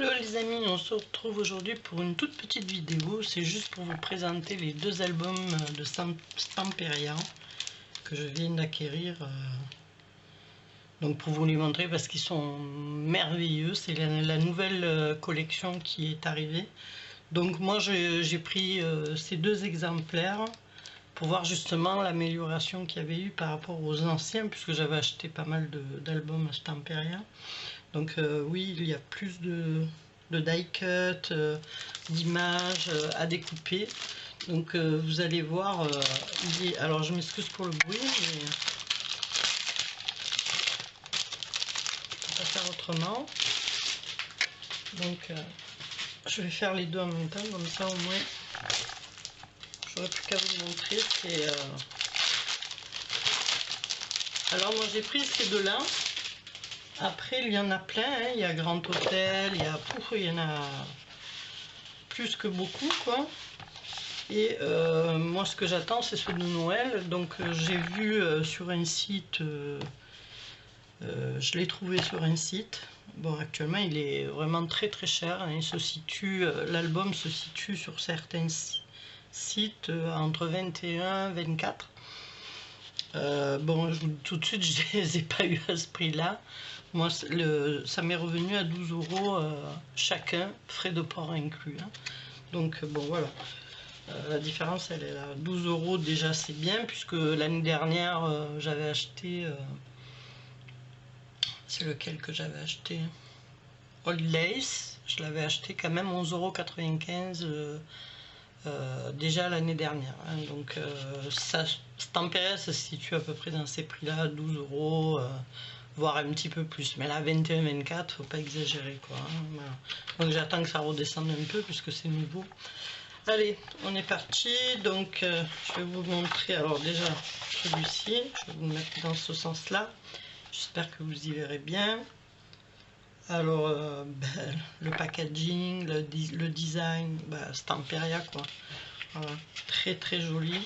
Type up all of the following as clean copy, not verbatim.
Hello les amis, on se retrouve aujourd'hui pour une toute petite vidéo. C'est juste pour vous présenter les deux albums de Stamperia que je viens d'acquérir. Donc pour vous les montrer parce qu'ils sont merveilleux. C'est la nouvelle collection qui est arrivée. Donc moi j'ai pris ces deux exemplaires pour voir justement l'amélioration qu'il y avait eu par rapport aux anciens, puisque j'avais acheté pas mal d'albums Stamperia. Donc oui, il y a plus de die cut, d'images à découper. Donc vous allez voir, alors je m'excuse pour le bruit, mais on va faire autrement. Donc je vais faire les deux en même temps, comme ça au moins j'aurais plus qu'à vous montrer. Alors moi j'ai pris ces deux là. Après, il y en a plein, hein. Il y a Grand Hôtel, il y en a plus que beaucoup, quoi. Et moi, ce que j'attends, c'est ceux de Noël. Donc, j'ai vu sur un site, je l'ai trouvé sur un site. Bon, actuellement, il est vraiment très très cher. Hein. L'album se situe sur certains sites entre 21 et 24. Bon, tout de suite, je ne les ai pas eu à ce prix-là. Moi, ça m'est revenu à 12 € chacun, frais de port inclus. Hein. Donc, bon, voilà. La différence, elle est là. 12 € déjà, c'est bien, puisque l'année dernière, j'avais acheté... c'est lequel que j'avais acheté? Old Lace. Je l'avais acheté quand même 11,95 € déjà l'année dernière. Hein. Donc, Stamperia, ça se situe à peu près dans ces prix-là, 12 €. Voire un petit peu plus, mais là 21-24, faut pas exagérer quoi. Hein, voilà. Donc j'attends que ça redescende un peu puisque c'est nouveau. Allez, on est parti. Donc je vais vous montrer, alors déjà celui-ci, je vais vous le mettre dans ce sens là, j'espère que vous y verrez bien. Alors le packaging, le design, Stamperia quoi, voilà. Très très joli.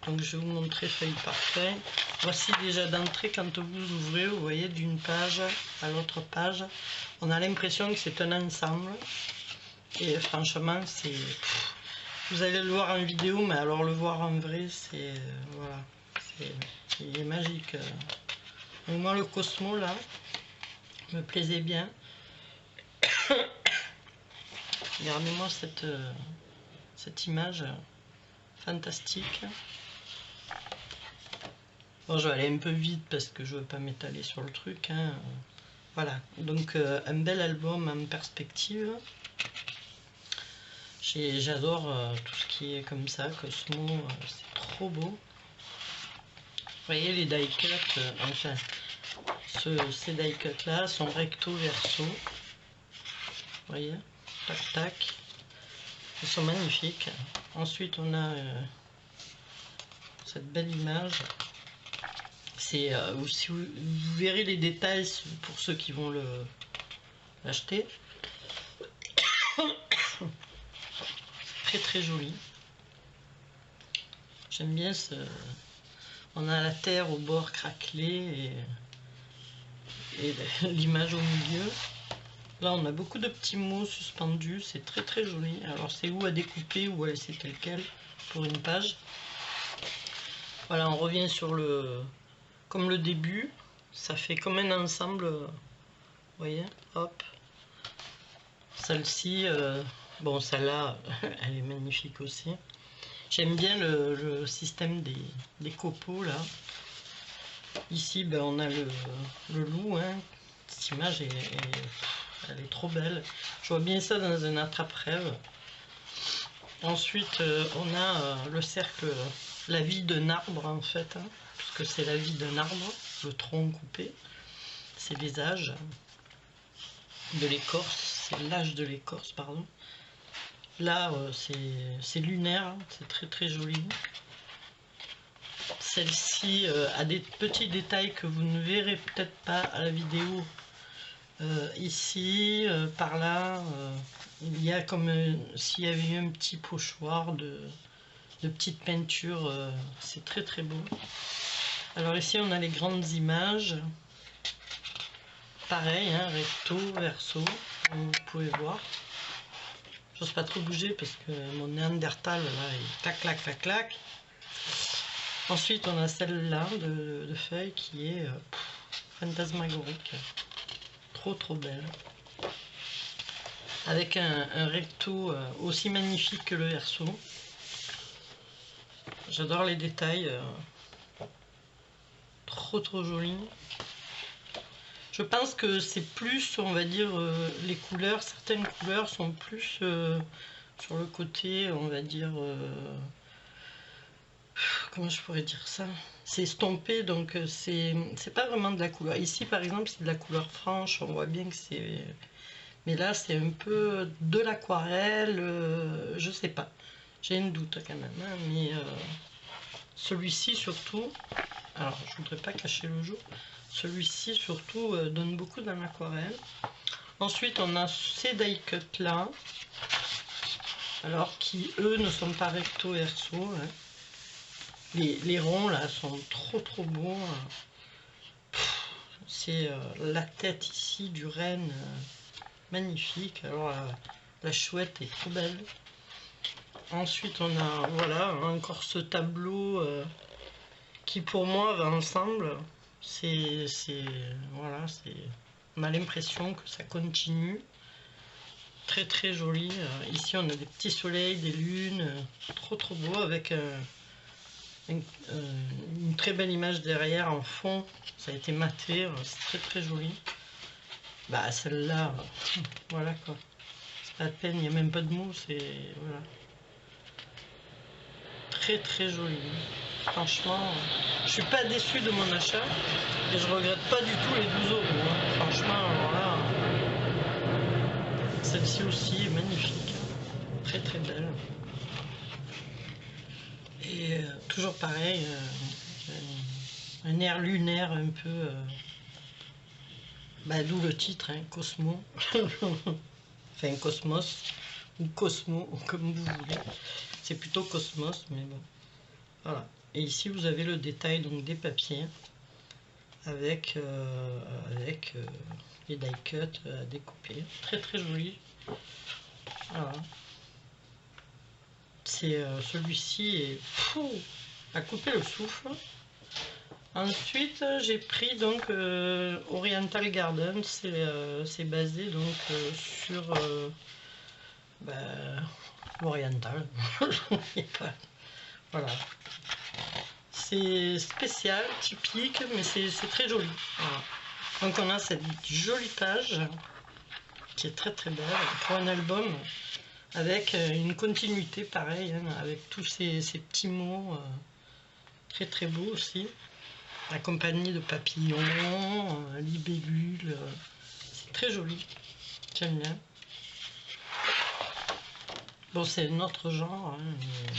Donc je vais vous montrer feuille par feuille. Voici déjà d'entrée, quand vous ouvrez, vous voyez d'une page à l'autre page, on a l'impression que c'est un ensemble. Et franchement, vous allez le voir en vidéo, mais alors le voir en vrai, c'est voilà, il est magique. Donc moi le Cosmo là, me plaisait bien. Regardez-moi cette image fantastique. Bon, je vais aller un peu vite parce que je veux pas m'étaler sur le truc. Hein. Voilà, donc un bel album en perspective. J'adore tout ce qui est comme ça, Cosmo, c'est trop beau. Vous voyez les die cut, enfin, ces die cut là sont recto verso. Vous voyez, tac tac, ils sont magnifiques. Ensuite, on a cette belle image. Si vous verrez les détails pour ceux qui vont l'acheter. Très très joli. J'aime bien on a la terre au bord craquelé et l'image au milieu. Là on a beaucoup de petits mots suspendus, c'est très très joli. Alors c'est où à découper ou à laisser tel quel pour une page. Voilà, on revient sur comme le début, ça fait comme un ensemble, vous voyez, hop. Celle-ci, bon celle-là, elle est magnifique aussi. J'aime bien le système des copeaux là. Ici, on a le loup, hein. Cette image, elle est trop belle. Je vois bien ça dans un attrape-rêve. Ensuite, on a le cercle, la vie d'un arbre en fait, hein, puisque c'est la vie d'un arbre, le tronc coupé, c'est les âges de l'écorce, c'est l'âge de l'écorce, pardon. Là, c'est lunaire, hein, c'est très très joli. Celle-ci a des petits détails que vous ne verrez peut-être pas à la vidéo. Ici, par là, il y a comme s'il y avait eu un petit pochoir de petites peintures, c'est très très beau. Alors ici on a les grandes images, pareil, hein, recto, verso, comme vous pouvez voir. J'ose pas trop bouger parce que mon néandertal, là, il clac, clac, clac, clac. Ensuite, on a celle-là de feuilles qui est fantasmagorique. Trop, trop belle. Avec un recto aussi magnifique que le verso. J'adore les détails. Trop, trop joli. Je pense que c'est plus, on va dire, les couleurs, certaines couleurs sont plus sur le côté, on va dire, comment je pourrais dire ça? C'est estompé, donc c'est pas vraiment de la couleur. Ici, par exemple, c'est de la couleur franche, on voit bien que c'est... Mais là, c'est un peu de l'aquarelle, je sais pas. J'ai une doute quand même, hein, mais celui-ci surtout, alors je voudrais pas cacher le jour, celui-ci surtout donne beaucoup dans l'aquarelle. Ensuite, on a ces die cuts là, alors qui eux ne sont pas recto verso. Hein. Les ronds là sont trop trop beaux. C'est la tête ici du renne, magnifique. Alors la chouette est trop belle. Ensuite, on a voilà encore ce tableau qui pour moi va ensemble. Voilà, on a l'impression que ça continue. Très très joli. Ici on a des petits soleils, des lunes, trop trop beau avec une très belle image derrière en fond. Ça a été maté, c'est très très joli. Bah celle-là, voilà quoi. C'est pas de peine, il n'y a même pas de mots, c'est voilà. Très très joli. Franchement, je suis pas déçue de mon achat et je regrette pas du tout les 12 euros. Hein. Franchement, alors là, celle-ci aussi est magnifique, très très belle. Et toujours pareil, un air lunaire un peu, bah, d'où le titre, hein, Cosmo, enfin Cosmos ou Cosmo comme vous voulez. C'est plutôt Cosmos, mais bon, voilà. Et ici vous avez le détail donc des papiers avec les die cuts à découper, très très joli. Voilà. C'est celui-ci est fou à couper le souffle. Ensuite, j'ai pris donc Oriental Garden, c'est basé donc sur l'oriental. Voilà. C'est spécial, typique, mais c'est très joli. Voilà. Donc on a cette jolie page qui est très très belle pour un album avec une continuité pareil, hein, avec tous ces petits mots très très beaux aussi, accompagnés de papillons, libellules. C'est très joli, j'aime bien. Bon, c'est un autre genre. Hein, mais...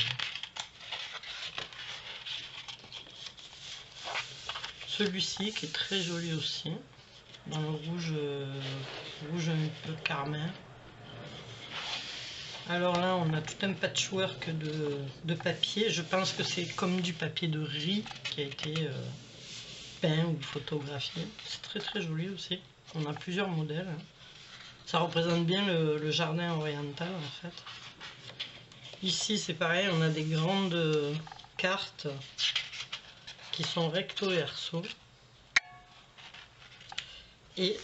Celui-ci qui est très joli aussi, dans le rouge, rouge un peu carmin. Alors là, on a tout un patchwork de papier. Je pense que c'est comme du papier de riz qui a été peint ou photographié. C'est très très joli aussi. On a plusieurs modèles. Ça représente bien le jardin oriental en fait. Ici, c'est pareil, on a des grandes cartes qui sont recto verso. Et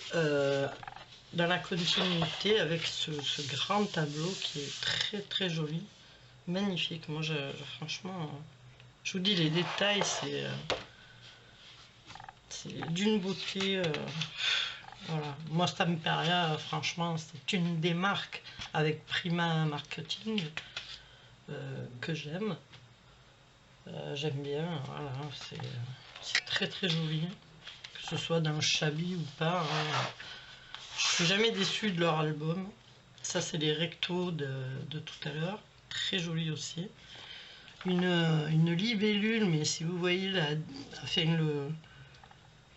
dans la continuité avec ce grand tableau qui est très très joli, magnifique. Moi franchement, je vous dis, les détails c'est d'une beauté. Voilà. Moi Stamperia, franchement, c'est une des marques avec Prima Marketing que j'aime. J'aime bien, voilà, c'est très très joli, que ce soit dans le Shabby ou pas. Hein. Je suis jamais déçu de leur album. Ça, c'est les rectos de tout à l'heure. Très joli aussi. Une libellule, mais si vous voyez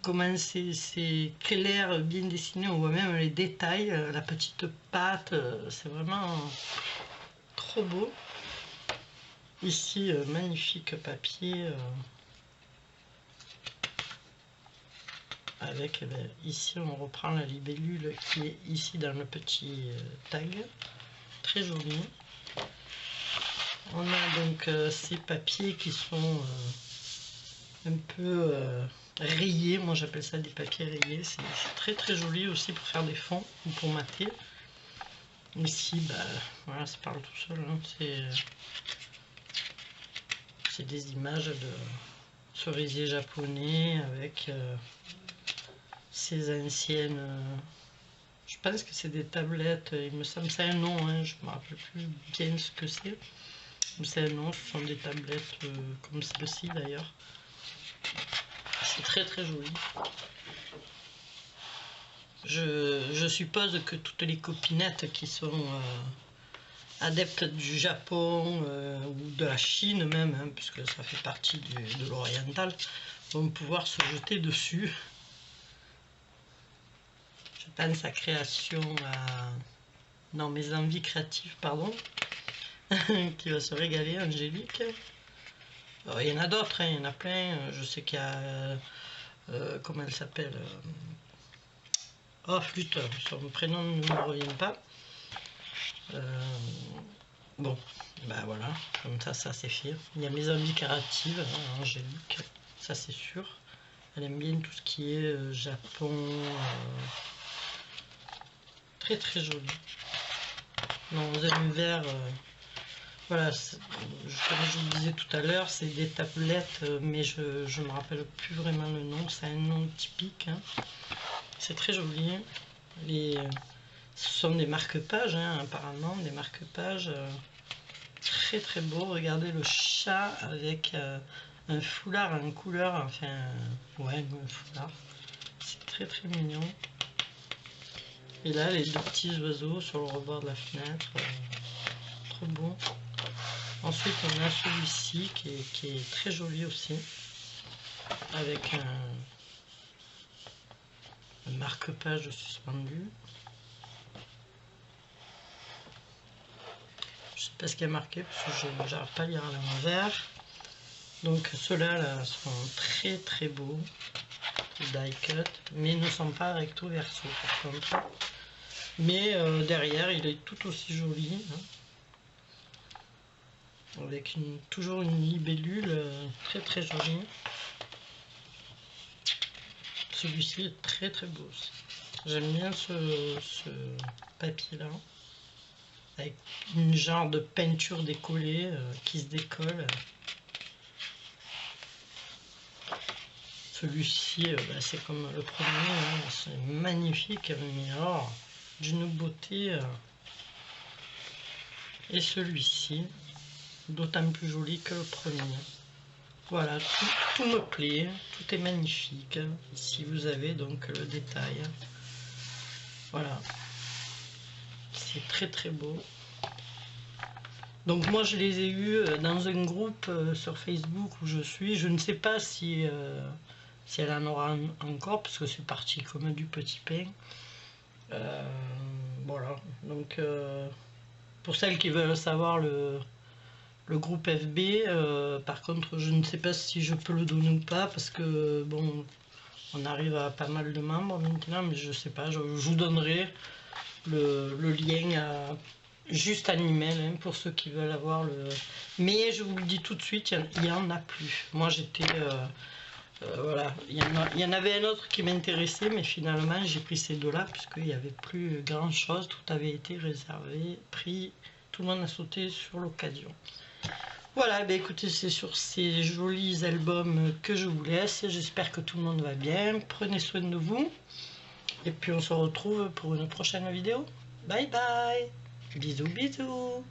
comment c'est clair, bien dessiné, on voit même les détails, la petite patte. C'est vraiment trop beau. Ici, magnifique papier. avec, eh bien, ici on reprend la libellule qui est ici dans le petit tag, très joli. On a donc ces papiers qui sont un peu rayés, moi j'appelle ça des papiers rayés, c'est très très joli aussi pour faire des fonds ou pour mater. Ici, bah, voilà, ça parle tout seul, hein. C'est des images de cerisier japonais avec ces anciennes... je pense que c'est des tablettes, il me semble, c'est un nom, hein, je ne me rappelle plus bien ce que c'est. C'est un nom, ce sont des tablettes comme celle-ci d'ailleurs. C'est très très joli. Je suppose que toutes les copinettes qui sont adeptes du Japon ou de la Chine même, hein, puisque ça fait partie de l'oriental, vont pouvoir se jeter dessus. Je pense à création, non, mes envies créatives, pardon, qui va se régaler, Angélique. Alors, il y en a d'autres, hein, il y en a plein. Je sais qu'il y a, comment elle s'appelle, oh flûte, son prénom ne me revient pas. Bon, ben voilà, comme ça c'est fait. Il y a mes envies créatives, hein, Angélique, ça c'est sûr. Elle aime bien tout ce qui est Japon, très très joli. Dans un univers, voilà, comme je vous disais tout à l'heure, c'est des tablettes, mais je ne me rappelle plus vraiment le nom, c'est un nom typique. Hein. C'est très joli. Ce sont des marque-pages, hein, apparemment, des marque-pages très très beaux. Regardez le chat avec un foulard en couleur, enfin, ouais, un foulard. C'est très très mignon. Et là, les deux petits oiseaux sur le rebord de la fenêtre, trop beau. Ensuite, on a celui-ci qui est très joli aussi, avec un marque-page suspendu. Je sais pas ce qu'il y a marqué parce que je n'arrive pas à lire à l'envers. Donc ceux-là là, sont très très beaux, die cut, mais ne sont pas recto verso par contre. Mais derrière, il est tout aussi joli, hein, avec toujours une libellule très très jolie. Celui-ci est très très beau aussi. J'aime bien ce papier là, avec une genre de peinture décollée qui se décolle. Celui-ci, bah, c'est comme le premier, hein, c'est magnifique, mais alors d'une beauté. Et celui-ci, d'autant plus joli que le premier. Voilà, tout me plaît, tout est magnifique. Ici vous avez donc le détail. Voilà, c'est très très beau. Donc moi je les ai eus dans un groupe sur Facebook où je suis. Je ne sais pas si elle en aura encore, parce que c'est parti comme du petit pain. Voilà, donc pour celles qui veulent savoir le groupe FB, par contre je ne sais pas si je peux le donner ou pas, parce que bon, on arrive à pas mal de membres maintenant, mais je sais pas, je vous donnerai le lien juste en email, hein, pour ceux qui veulent avoir le... Mais je vous le dis tout de suite, il n'y en a plus. Moi j'étais... voilà, il y en avait un autre qui m'intéressait, mais finalement j'ai pris ces deux-là, puisqu'il n'y avait plus grand-chose, tout avait été réservé, pris, tout le monde a sauté sur l'occasion. Voilà, ben écoutez, c'est sur ces jolis albums que je vous laisse. J'espère que tout le monde va bien. Prenez soin de vous. Et puis on se retrouve pour une prochaine vidéo. Bye bye. Bisous bisous.